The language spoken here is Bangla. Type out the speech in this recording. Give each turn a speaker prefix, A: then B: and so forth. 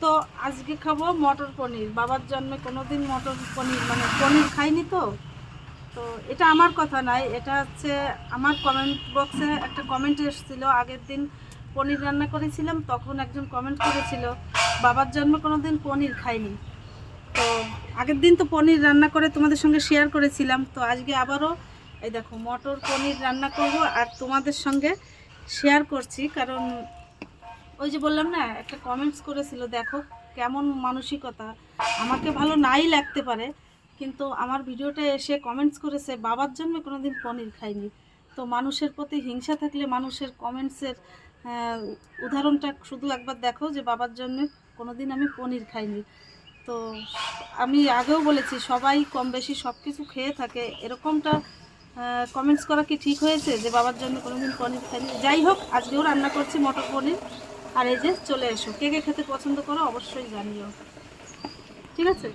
A: তো আজকে খাবো মটর পনির। বাবার জন্মে কোনোদিন মটর পনির মানে পনির খাইনি তো। তো এটা আমার কথা নয়, এটা হচ্ছে আমার কমেন্ট বক্সে একটা কমেন্ট এসেছিলো। আগের দিন পনির রান্না করেছিলাম, তখন একজন কমেন্ট করেছিল বাবার জন্মে কোনোদিন পনির খাইনি। তো আগের দিন তো পনির রান্না করে তোমাদের সঙ্গে শেয়ার করেছিলাম। তো আজকে আবারও এই দেখো মটর পনির রান্না করব আর তোমাদের সঙ্গে শেয়ার করছি। কারণ ওই যে বললাম না, একটা কমেন্টস করেছিল, দেখো কেমন মানসিকতা। আমাকে ভালো নাই লাগতে পারে, কিন্তু আমার ভিডিওটা এসে কমেন্টস করেছে বাবার জন্মে কোনোদিন পনির খাইনি। তো মানুষের প্রতি হিংসা থাকলে মানুষের কমেন্টসের উদাহরণটা শুধু একবার দেখো যে বাবার জন্মে কোনোদিন আমি পনির খাইনি। তো আমি আগেও বলেছি সবাই কম বেশি সব কিছু খেয়ে থাকে, এরকমটা কমেন্টস করা কি ঠিক হয়েছে যে বাবার জন্য কোনোদিন পনির খাইনি? যাই হোক, আজকেও রান্না করছি মটর পনির। আর এই যে চলে এসো, কে কে খেতে পছন্দ করো অবশ্যই জানিও, ঠিক আছে?